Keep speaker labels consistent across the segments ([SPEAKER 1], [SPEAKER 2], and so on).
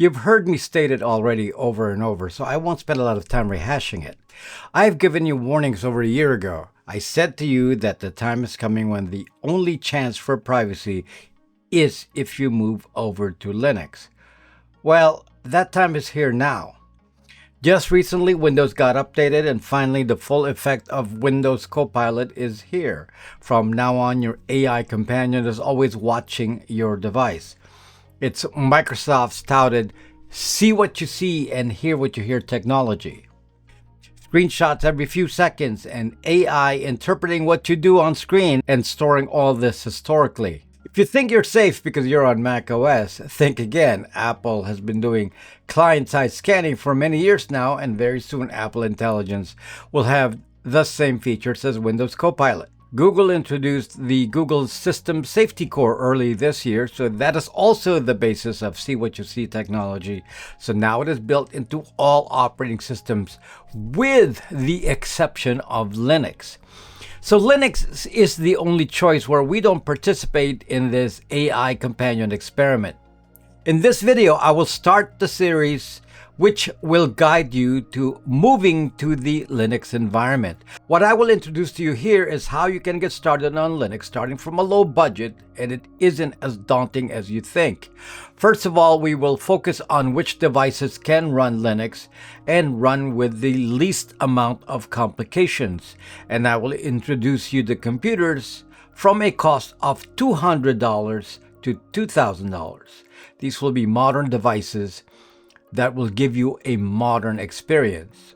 [SPEAKER 1] You've heard me state it already over and over, so I won't spend a lot of time rehashing it. I've given you warnings over a year ago. I said to you that the time is coming when the only chance for privacy is if you move over to Linux. Well, that time is here now. Just recently, Windows got updated, and finally, the full effect of Windows Copilot is here. From now on, your AI companion is always watching your device. It's Microsoft's touted see what you see and hear what you hear technology. Screenshots every few seconds and AI interpreting what you do on screen and storing all this historically. If you think you're safe because you're on macOS, think again. Apple has been doing client-side scanning for many years now, and very soon Apple Intelligence will have the same features as Windows Copilot. Google introduced the Google System Safety Core early this year, so that is also the basis of See What You See technology. So now it is built into all operating systems with the exception of Linux. So Linux is the only choice where we don't participate in this AI companion experiment. In this video, I will start the series which will guide you to moving to the Linux environment. What I will introduce to you here is how you can get started on Linux starting from a low budget, and it isn't as daunting as you think. First of all, we will focus on which devices can run Linux and run with the least amount of complications. And I will introduce you to computers from a cost of $200 to $2,000. These will be modern devices that will give you a modern experience.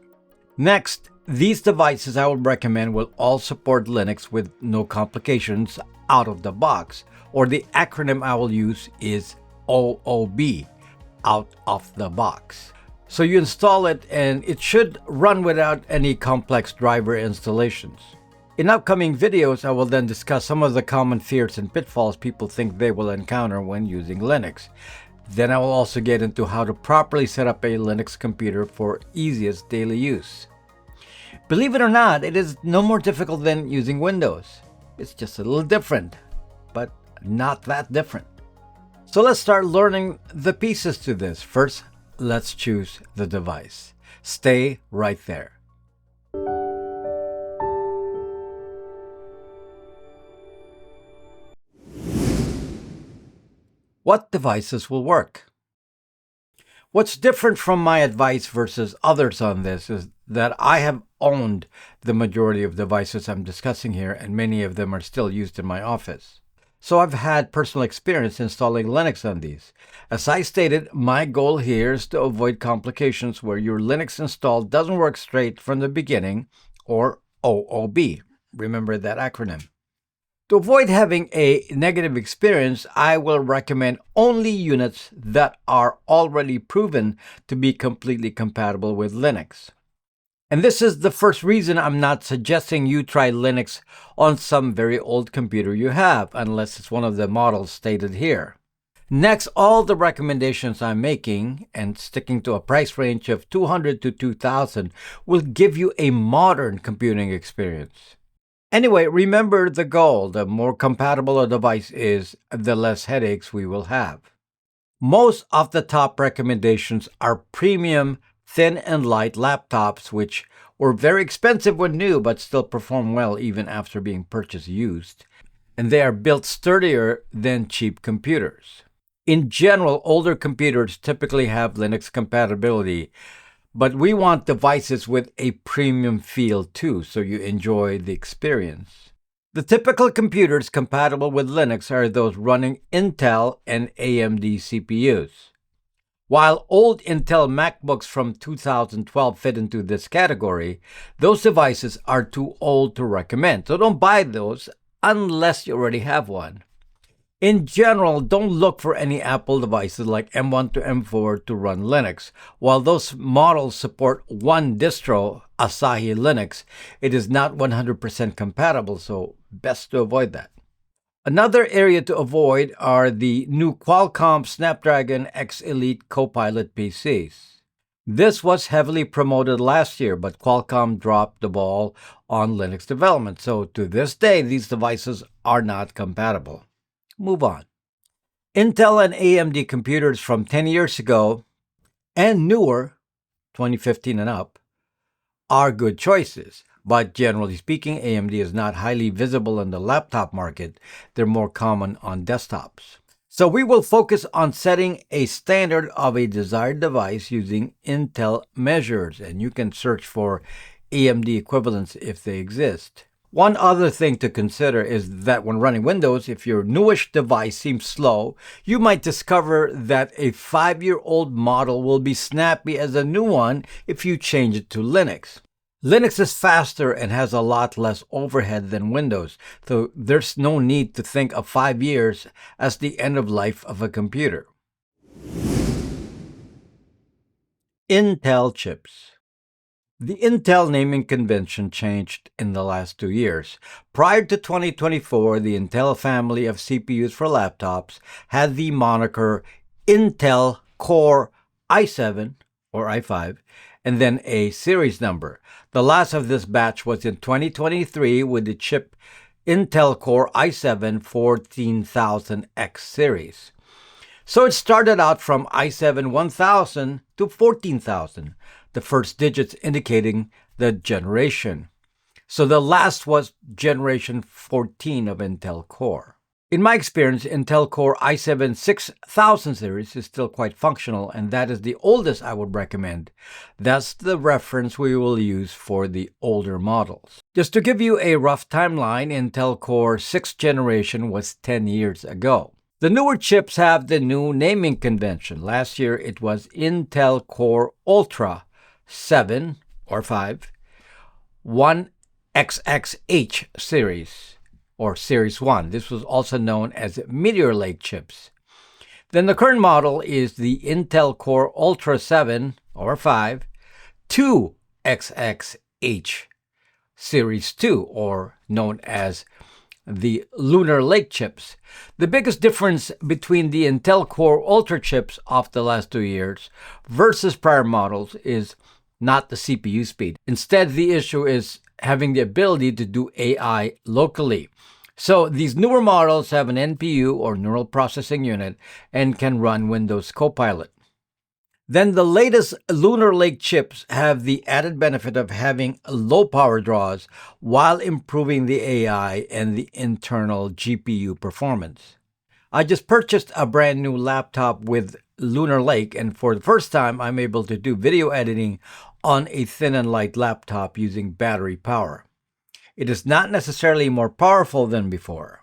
[SPEAKER 1] Next, these devices I would recommend will all support Linux with no complications out of the box, or the acronym I will use is OOB, out of the box. So you install it and it should run without any complex driver installations. In upcoming videos, I will then discuss some of the common fears and pitfalls people think they will encounter when using Linux. Then I will also get into how to properly set up a Linux computer for easiest daily use. Believe it or not, it is no more difficult than using Windows. It's just a little different, but not that different. So let's start learning the pieces to this. First, let's choose the device. Stay right there. What devices will work? What's different from my advice versus others on this is that I have owned the majority of devices I'm discussing here, and many of them are still used in my office. So I've had personal experience installing Linux on these. As I stated, my goal here is to avoid complications where your Linux install doesn't work straight from the beginning, or OOB. Remember that acronym. To avoid having a negative experience, I will recommend only units that are already proven to be completely compatible with Linux. And this is the first reason I'm not suggesting you try Linux on some very old computer you have, unless it's one of the models stated here. Next, all the recommendations I'm making, and sticking to a price range of $200 to $2,000, will give you a modern computing experience. Anyway, remember the goal. The more compatible a device is, the less headaches we will have. Most of the top recommendations are premium, thin and light laptops, which were very expensive when new, but still perform well even after being purchased used. And they are built sturdier than cheap computers. In general, older computers typically have Linux compatibility, but we want devices with a premium feel too, so you enjoy the experience. The typical computers compatible with Linux are those running Intel and AMD CPUs. While old Intel MacBooks from 2012 fit into this category, those devices are too old to recommend, so don't buy those unless you already have one. In general, don't look for any Apple devices like M1 to M4 to run Linux. While those models support one distro, Asahi Linux, it is not 100% compatible, so best to avoid that. Another area to avoid are the new Qualcomm Snapdragon X Elite Copilot PCs. This was heavily promoted last year, but Qualcomm dropped the ball on Linux development, so to this day, these devices are not compatible. Move on. Intel and AMD computers from 10 years ago and newer, 2015 and up, are good choices. But generally speaking, AMD is not highly visible in the laptop market. They're more common on desktops. So we will focus on setting a standard of a desired device using Intel measures, and you can search for AMD equivalents if they exist. One other thing to consider is that when running Windows, if your newish device seems slow, you might discover that a 5-year-old model will be snappy as a new one if you change it to Linux. Linux is faster and has a lot less overhead than Windows, so there's no need to think of 5 years as the end of life of a computer. Intel chips. The Intel naming convention changed in the last 2 years. Prior to 2024, the Intel family of CPUs for laptops had the moniker Intel Core i7 or i5 and then a series number. The last of this batch was in 2023 with the chip Intel Core i7 14000X series. So it started out from i7 1000 to 14000, the first digits indicating the generation. So the last was generation 14 of Intel Core. In my experience, Intel Core i7 6000 series is still quite functional, and that is the oldest I would recommend. That's the reference we will use for the older models. Just to give you a rough timeline, Intel Core 6th generation was 10 years ago. The newer chips have the new naming convention. Last year it was Intel Core Ultra 7 or 5, 1XXH series or Series 1. This was also known as Meteor Lake chips. Then the current model is the Intel Core Ultra 7 or 5, 2XXH Series 2 or known as the Lunar Lake chips. The biggest difference between the Intel Core Ultra chips of the last 2 years versus prior models is not the CPU speed. Instead, the issue is having the ability to do AI locally. So these newer models have an NPU or neural processing unit and can run Windows Copilot. Then the latest Lunar Lake chips have the added benefit of having low power draws while improving the AI and the internal GPU performance. I just purchased a brand new laptop with Lunar Lake, and for the first time I'm able to do video editing on a thin and light laptop using battery power. It is not necessarily more powerful than before.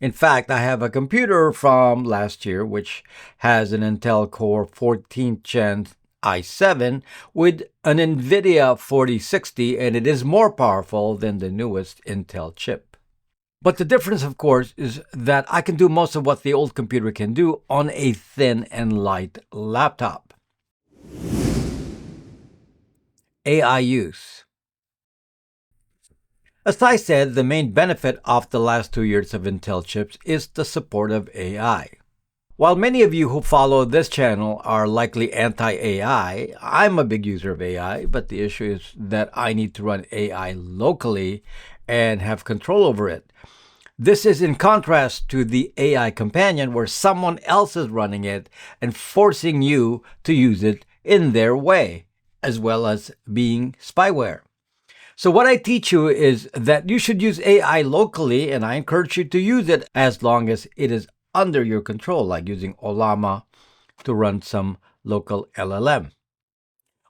[SPEAKER 1] In fact, I have a computer from last year which has an Intel Core 14th Gen i7 with an NVIDIA 4060, and it is more powerful than the newest Intel chip. But the difference, of course, is that I can do most of what the old computer can do on a thin and light laptop. AI use. As I said, the main benefit of the last 2 years of Intel chips is the support of AI. While many of you who follow this channel are likely anti-AI, I'm a big user of AI, but the issue is that I need to run AI locally and have control over it. This is in contrast to the AI companion where someone else is running it and forcing you to use it in their way, as well as being spyware. So what I teach you is that you should use AI locally, and I encourage you to use it as long as it is under your control, like using Olama to run some local LLM.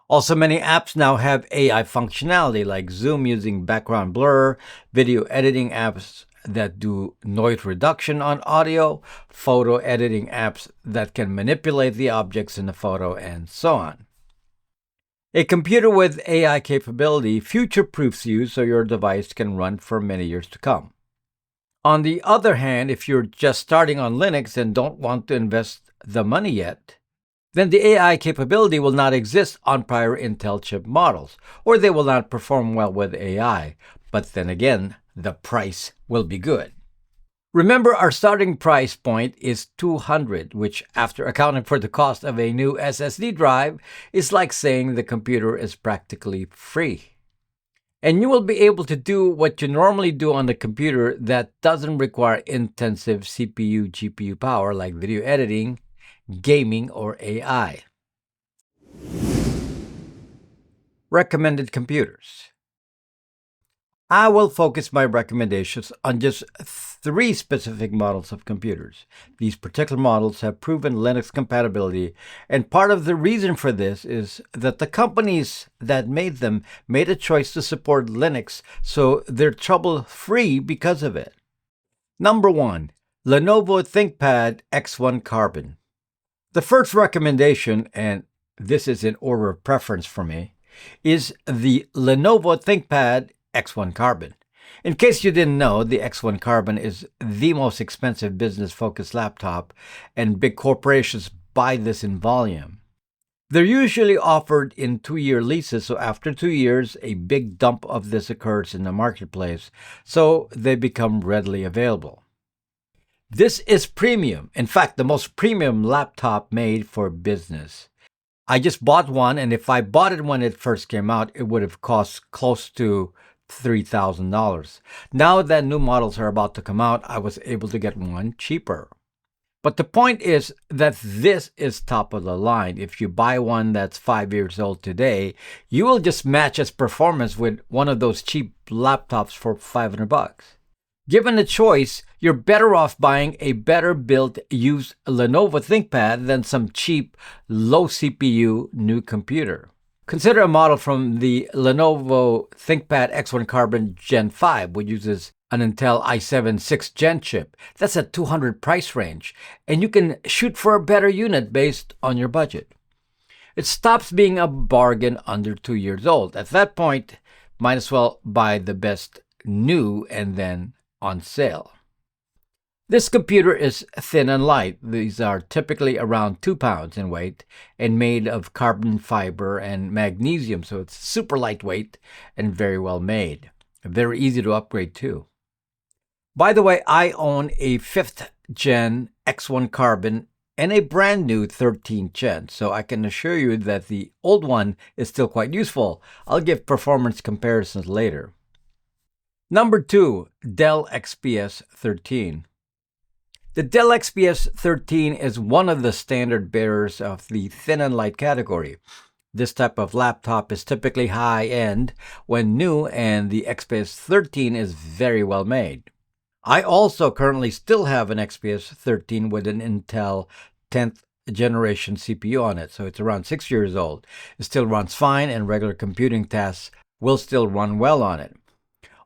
[SPEAKER 1] Also, many apps now have AI functionality, like Zoom using background blur, video editing apps that do noise reduction on audio, photo editing apps that can manipulate the objects in the photo, and so on. A computer with AI capability future-proofs you so your device can run for many years to come. On the other hand, if you're just starting on Linux and don't want to invest the money yet, then the AI capability will not exist on prior Intel chip models, or they will not perform well with AI. But then again, the price will be good. Remember, our starting price point is $200, which, after accounting for the cost of a new SSD drive, is like saying the computer is practically free. And you will be able to do what you normally do on the computer that doesn't require intensive CPU, GPU power like video editing, gaming, or AI. Recommended computers. I will focus my recommendations on just 3 specific models of computers. These particular models have proven Linux compatibility, and part of the reason for this is that the companies that made them made a choice to support Linux, so they're trouble-free because of it. Number 1, Lenovo ThinkPad X1 Carbon. The first recommendation, and this is in order of preference for me, is the Lenovo ThinkPad X1 Carbon. In case you didn't know, the X1 Carbon is the most expensive business-focused laptop, and big corporations buy this in volume. They're usually offered in 2-year leases, so after 2 years, a big dump of this occurs in the marketplace, so they become readily available. This is premium. In fact, the most premium laptop made for business. I just bought one, and if I bought it when it first came out, it would have cost close to $3,000. Now that new models are about to come out, I was able to get one cheaper. But the point is that this is top of the line. If you buy one that's 5 years old today, you will just match its performance with one of those cheap laptops for $500. Given a choice, you're better off buying a better built used Lenovo ThinkPad than some cheap, low CPU new computer. Consider a model from the Lenovo ThinkPad X1 Carbon Gen 5, which uses an Intel i7 6th Gen chip. That's a $200 price range, and you can shoot for a better unit based on your budget. It stops being a bargain under 2 years old. At that point, might as well buy the best new and then on sale. This computer is thin and light. These are typically around 2 pounds in weight and made of carbon fiber and magnesium, so it's super lightweight and very well made. Very easy to upgrade too. By the way, I own a 5th Gen X1 Carbon and a brand new 13th Gen, so I can assure you that the old one is still quite useful. I'll give performance comparisons later. Number 2, Dell XPS 13. The Dell XPS 13 is one of the standard bearers of the thin and light category. This type of laptop is typically high-end when new, and the XPS 13 is very well made. I also currently still have an XPS 13 with an Intel 10th generation CPU on it, so it's around 6 years old. It still runs fine, and regular computing tasks will still run well on it.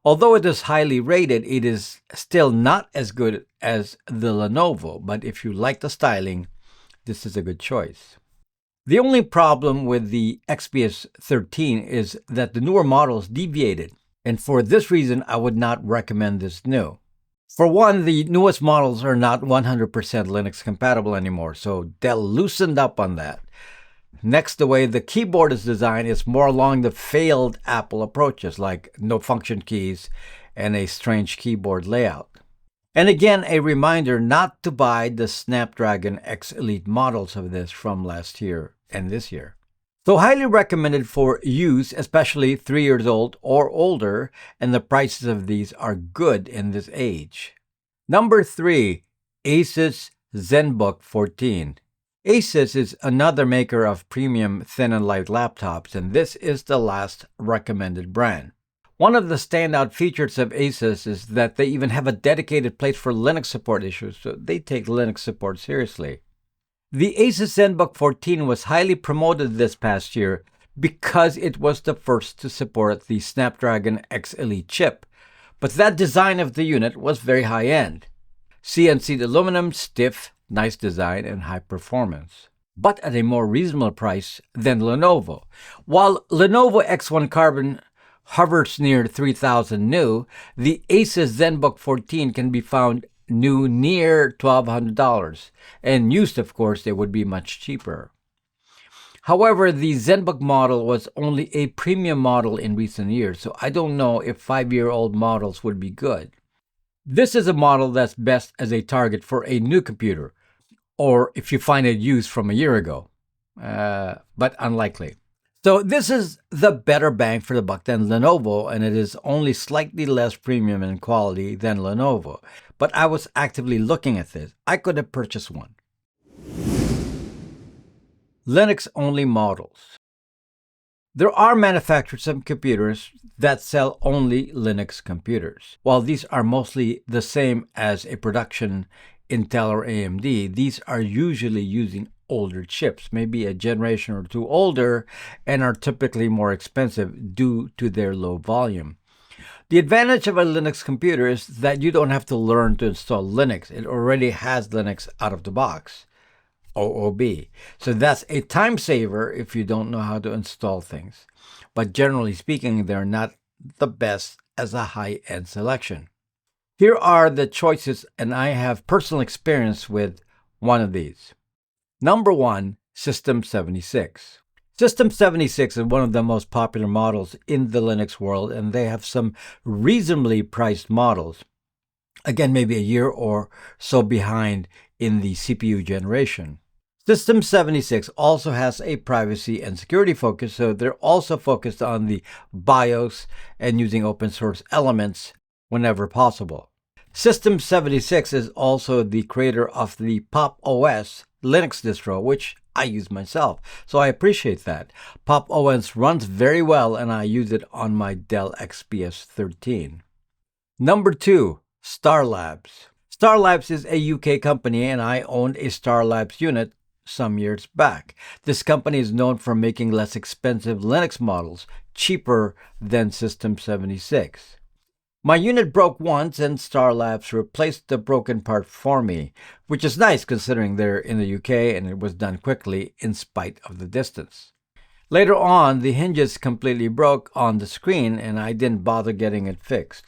[SPEAKER 1] Although it is highly rated, it is still not as good as the Lenovo, but if you like the styling, this is a good choice. The only problem with the XPS 13 is that the newer models deviated, and for this reason, I would not recommend this new. For one, the newest models are not 100% Linux compatible anymore, so Dell loosened up on that. Next, the way the keyboard is designed is more along the failed Apple approaches, like no function keys and a strange keyboard layout. And again, a reminder not to buy the Snapdragon X Elite models of this from last year and this year. So highly recommended for use, especially 3 years old or older, and the prices of these are good in this age. Number 3, Asus ZenBook 14. Asus is another maker of premium thin and light laptops, and this is the last recommended brand. One of the standout features of Asus is that they even have a dedicated place for Linux support issues, so they take Linux support seriously. The Asus ZenBook 14 was highly promoted this past year because it was the first to support the Snapdragon X Elite chip, but that design of the unit was very high-end. CNC aluminum, stiff, nice design, and high performance, but at a more reasonable price than Lenovo. While Lenovo X1 Carbon hovers near $3,000 new, the Asus ZenBook 14 can be found new near $1,200, and used, of course, they would be much cheaper. However, the ZenBook model was only a premium model in recent years, so I don't know if 5-year-old models would be good. This is a model that's best as a target for a new computer, or if you find it used from a year ago, but unlikely. So this is the better bang for the buck than Lenovo, and it is only slightly less premium in quality than Lenovo. But I was actively looking at this. I could have purchased one. Linux-only models. There are manufacturers of computers that sell only Linux computers. While these are mostly the same as a production Intel or AMD, these are usually using older chips, maybe a generation or two older, and are typically more expensive due to their low volume. The advantage of a Linux computer is that you don't have to learn to install Linux. It already has Linux out of the box. OOB. So that's a time saver if you don't know how to install things. But generally speaking, they're not the best as a high-end selection. Here are the choices, and I have personal experience with one of these. Number 1, System 76. System 76 is one of the most popular models in the Linux world, and they have some reasonably priced models. Again, maybe a year or so behind in the CPU generation. System 76 also has a privacy and security focus, so they're also focused on the BIOS and using open source elements whenever possible. System 76 is also the creator of the Pop! OS Linux distro, which I use myself, so I appreciate that. Pop! OS runs very well, and I use it on my Dell XPS 13. Number 2, Star Labs. Star Labs is a UK company, and I owned a Star Labs unit some years back. This company is known for making less expensive Linux models, cheaper than System 76. My unit broke once, and Star Labs replaced the broken part for me, which is nice considering they're in the UK and it was done quickly in spite of the distance. Later on, the hinges completely broke on the screen, and I didn't bother getting it fixed.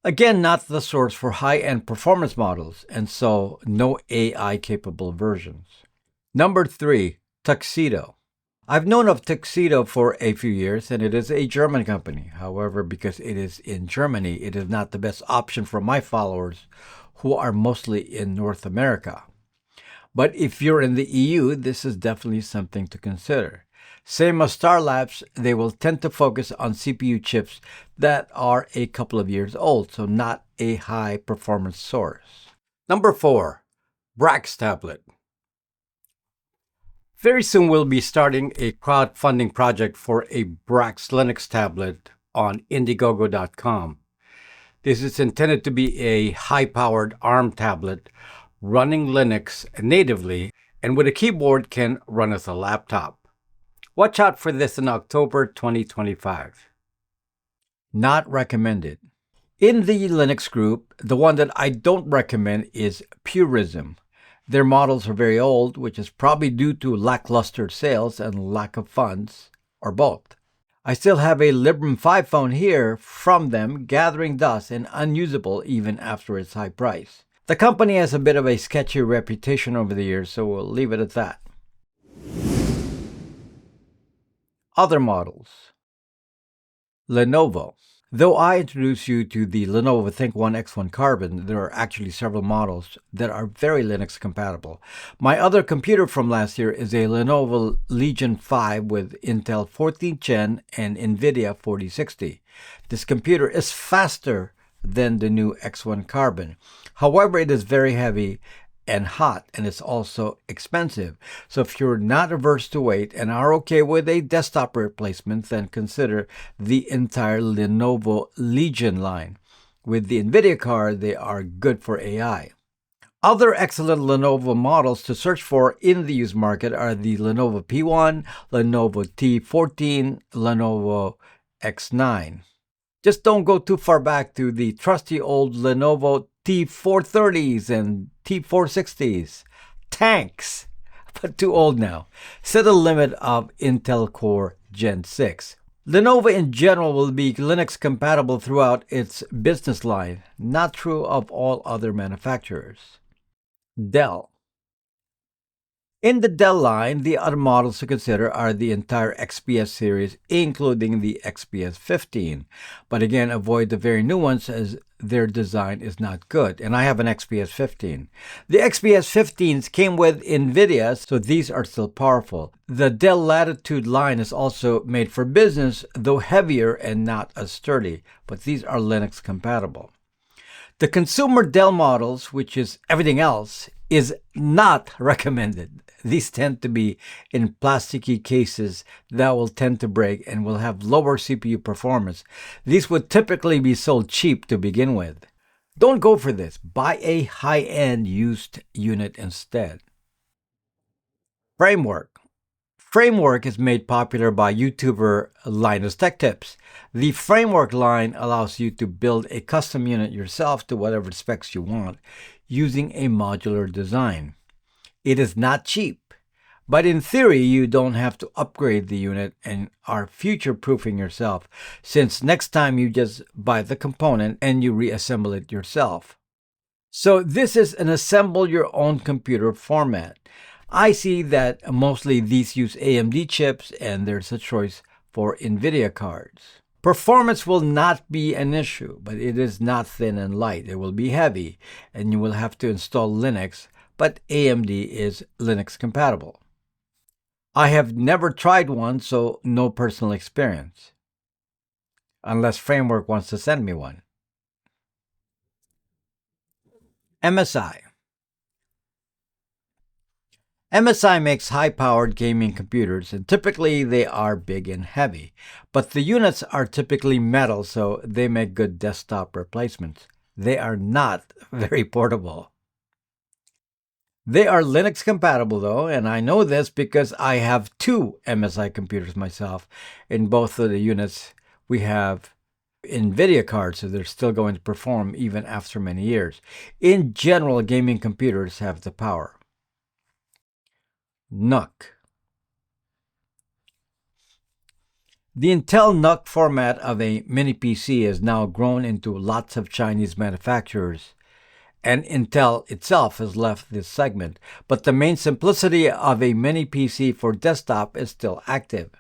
[SPEAKER 1] Again, not the source for high-end performance models, and so no AI-capable versions. Number 3, Tuxedo. I've known of Tuxedo for a few years, and it is a German company. However, because it is in Germany, it is not the best option for my followers who are mostly in North America. But if you're in the EU, this is definitely something to consider. Same as Star Labs, they will tend to focus on CPU chips that are a couple of years old, so not a high-performance source. Number 4, Brax Tablet. Very soon we'll be starting a crowdfunding project for a Brax Linux tablet on Indiegogo.com. This is intended to be a high-powered ARM tablet running Linux natively, and with a keyboard can run as a laptop. Watch out for this in October 2025. Not recommended. In the Linux group, the one that I don't recommend is Purism. Their models are very old, which is probably due to lackluster sales and lack of funds, or both. I still have a Librem 5 phone here from them, gathering dust and unusable even after its high price. The company has a bit of a sketchy reputation over the years, so we'll leave it at that. Other models. Lenovo. Though I introduced you to the Lenovo ThinkOne X1 Carbon, there are actually several models that are very Linux compatible. My other computer from last year is a Lenovo Legion 5 with Intel 14th Gen and NVIDIA 4060. This computer is faster than the new X1 Carbon. However, it is very heavy and hot, and it's also expensive. So if you're not averse to weight and are okay with a desktop replacement, then consider the entire Lenovo Legion line. With the NVIDIA card, they are good for AI. Other excellent Lenovo models to search for in the used market are the Lenovo P1, Lenovo T14, Lenovo X9. Just don't go too far back to the trusty old Lenovo T430s and T460s. Tanks, but too old now. Set a limit of Intel Core Gen 6. Lenovo in general will be Linux compatible throughout its business line, not true of all other manufacturers. Dell. In the Dell line, the other models to consider are the entire XPS series, including the XPS 15. But again, avoid the very new ones as their design is not good. And I have an XPS 15. The XPS 15s came with NVIDIA, so these are still powerful. The Dell Latitude line is also made for business, though heavier and not as sturdy. But these are Linux compatible. The consumer Dell models, which is everything else, is not recommended. These tend to be in plasticky cases that will tend to break and will have lower CPU performance. These would typically be sold cheap to begin with. Don't go for this. Buy a high-end used unit instead. Framework. Framework is made popular by YouTuber Linus Tech Tips. The Framework line allows you to build a custom unit yourself to whatever specs you want using a modular design. It is not cheap, but in theory you don't have to upgrade the unit and are future-proofing yourself, since next time you just buy the component and you reassemble it yourself. So this is an assemble your own computer format. I see that mostly these use AMD chips and there's a choice for NVIDIA cards. Performance will not be an issue, but it is not thin and light. It will be heavy and you will have to install Linux, but AMD is Linux compatible. I have never tried one, so no personal experience. Unless Framework wants to send me one. MSI. MSI makes high-powered gaming computers, and typically they are big and heavy. But the units are typically metal, so they make good desktop replacements. They are not very portable. They are Linux compatible though, and I know this because I have two MSI computers myself. In both of the units, we have NVIDIA cards, so they're still going to perform even after many years. In general, gaming computers have the power. NUC. The Intel NUC format of a mini PC has now grown into lots of Chinese manufacturers, and Intel itself has left this segment, but the main simplicity of a mini PC for desktop is still active.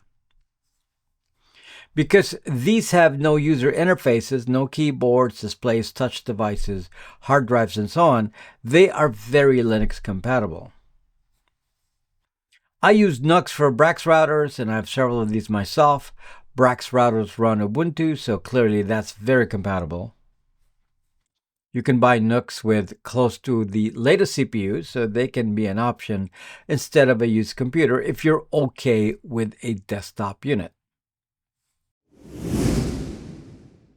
[SPEAKER 1] Because these have no user interfaces, no keyboards, displays, touch devices, hard drives, and so on, they are very Linux compatible. I use NUCs for Brax routers, and I have several of these myself. Brax routers run Ubuntu, so clearly that's very compatible. You can buy NUCs with close to the latest CPUs, so they can be an option instead of a used computer if you're okay with a desktop unit.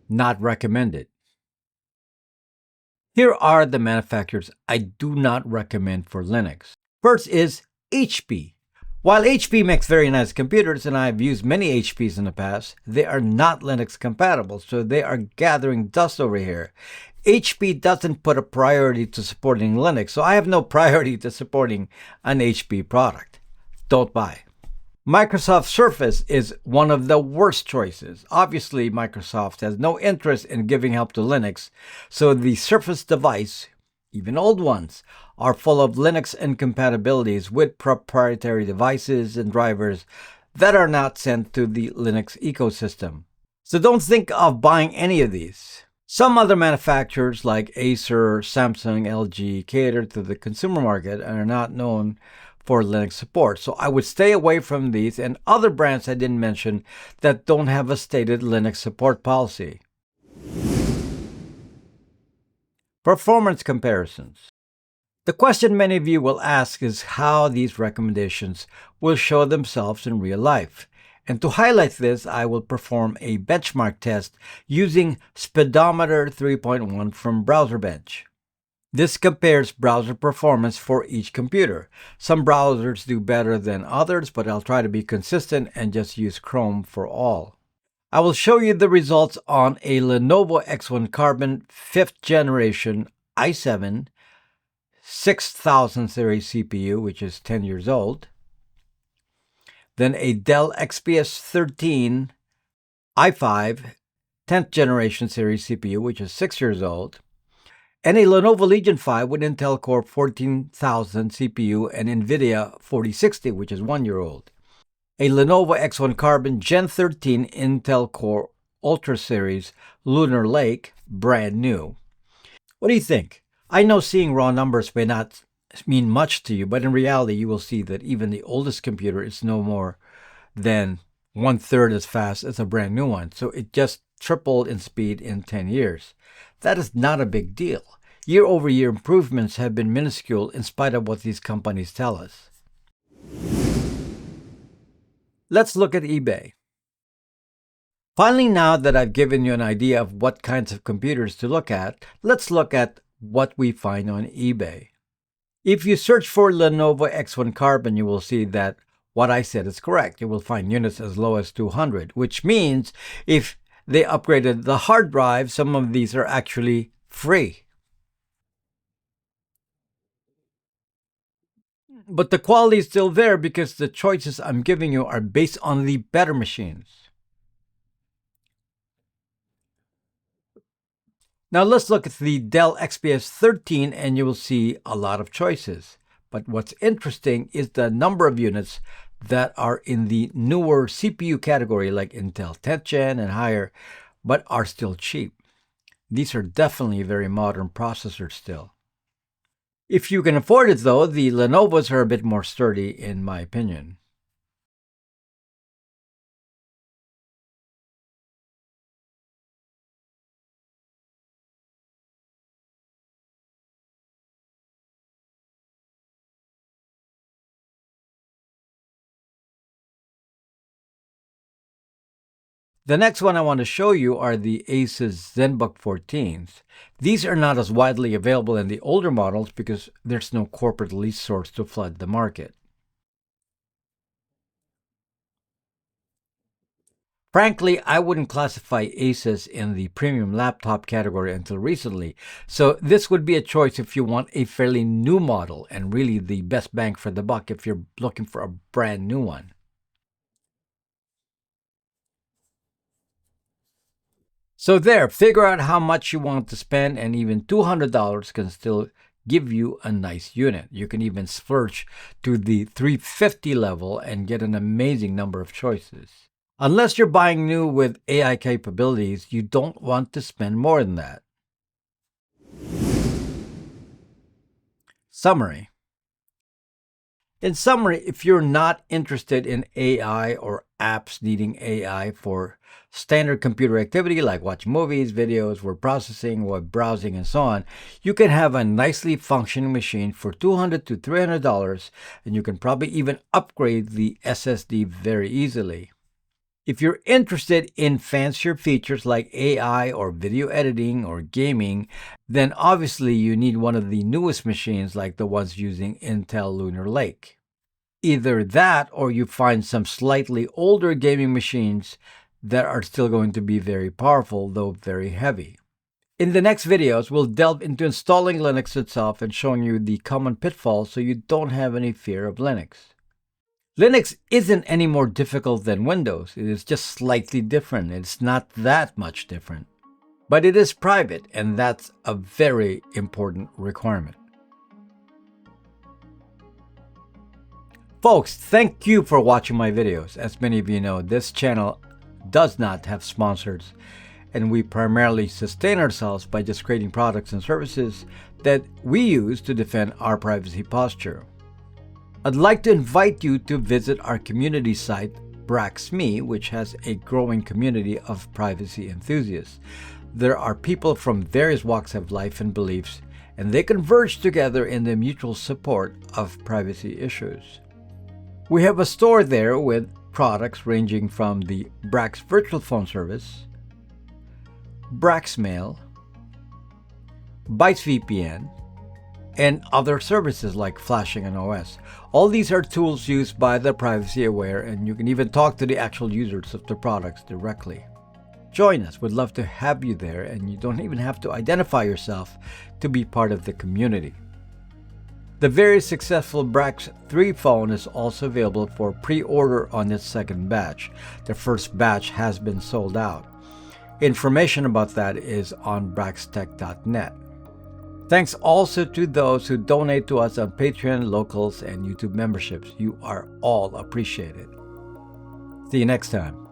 [SPEAKER 1] Not recommended. Here are the manufacturers I do not recommend for Linux. First is HP. While HP makes very nice computers, and I've used many HPs in the past, they are not Linux compatible, so they are gathering dust over here. HP doesn't put a priority to supporting Linux, so I have no priority to supporting an HP product. Don't buy. Microsoft Surface is one of the worst choices. Obviously, Microsoft has no interest in giving help to Linux, so the Surface device, even old ones, are full of Linux incompatibilities with proprietary devices and drivers that are not sent to the Linux ecosystem. So don't think of buying any of these. Some other manufacturers like Acer, Samsung, LG cater to the consumer market and are not known for Linux support. So I would stay away from these and other brands I didn't mention that don't have a stated Linux support policy. Performance comparisons. The question many of you will ask is how these recommendations will show themselves in real life. And to highlight this, I will perform a benchmark test using Speedometer 3.1 from BrowserBench. This compares browser performance for each computer. Some browsers do better than others, but I'll try to be consistent and just use Chrome for all. I will show you the results on a Lenovo X1 Carbon 5th generation i7 6000 series CPU, which is 10 years old. Then a Dell XPS 13 i5 10th generation series CPU, which is 6 years old. And a Lenovo Legion 5 with Intel Core 14000 CPU and NVIDIA 4060, which is 1 year old. A Lenovo X1 Carbon Gen 13 Intel Core Ultra Series Lunar Lake, brand new. What do you think? I know seeing raw numbers may not mean much to you, but in reality you will see that even the oldest computer is no more than 1/3 as fast as a brand new one. So it just tripled in speed in 10 years. That is not a big deal. Year-over-year improvements have been minuscule in spite of what these companies tell us. Let's look at eBay. Finally, now that I've given you an idea of what kinds of computers to look at, let's look at what we find on eBay. If you search for Lenovo X1 Carbon, you will see that what I said is correct. You will find units as low as 200, which means if they upgraded the hard drive, some of these are actually free. But the quality is still there because the choices I'm giving you are based on the better machines. Now let's look at the Dell XPS 13 and you will see a lot of choices. But what's interesting is the number of units that are in the newer CPU category like Intel 10th Gen and higher, but are still cheap. These are definitely very modern processors still. If you can afford it though, the Lenovos are a bit more sturdy in my opinion. The next one I want to show you are the Asus ZenBook 14s. These are not as widely available in the older models because there's no corporate lease source to flood the market. Frankly, I wouldn't classify Asus in the premium laptop category until recently, so this would be a choice if you want a fairly new model and really the best bang for the buck if you're looking for a brand new one. So there, figure out how much you want to spend, and even $200 can still give you a nice unit. You can even splurge to the $350 level and get an amazing number of choices. Unless you're buying new with AI capabilities, you don't want to spend more than that. Summary. In summary, if you're not interested in AI or apps needing AI for standard computer activity like watching movies, videos, word processing, web browsing, and so on, you can have a nicely functioning machine for $200 to $300, and you can probably even upgrade the SSD very easily. If you're interested in fancier features like AI or video editing or gaming, then obviously you need one of the newest machines like the ones using Intel Lunar Lake. Either that or you find some slightly older gaming machines that are still going to be very powerful, though very heavy. In the next videos, we'll delve into installing Linux itself and showing you the common pitfalls so you don't have any fear of Linux. Linux isn't any more difficult than Windows. It is just slightly different. It's not that much different. But it is private, and that's a very important requirement. Folks, thank you for watching my videos. As many of you know, this channel does not have sponsors, and we primarily sustain ourselves by just creating products and services that we use to defend our privacy posture. I'd like to invite you to visit our community site, BraxMe, which has a growing community of privacy enthusiasts. There are people from various walks of life and beliefs, and they converge together in the mutual support of privacy issues. We have a store there with products ranging from the Brax virtual phone service, Braxmail, Bytes VPN, and other services like flashing an OS. All these are tools used by the privacy aware, and you can even talk to the actual users of the products directly. Join us. We'd love to have you there, and you don't even have to identify yourself to be part of the community. The very successful Brax 3 phone is also available for pre-order on its second batch. The first batch has been sold out. Information about that is on braxtech.net. Thanks also to those who donate to us on Patreon, Locals, and YouTube memberships. You are all appreciated. See you next time.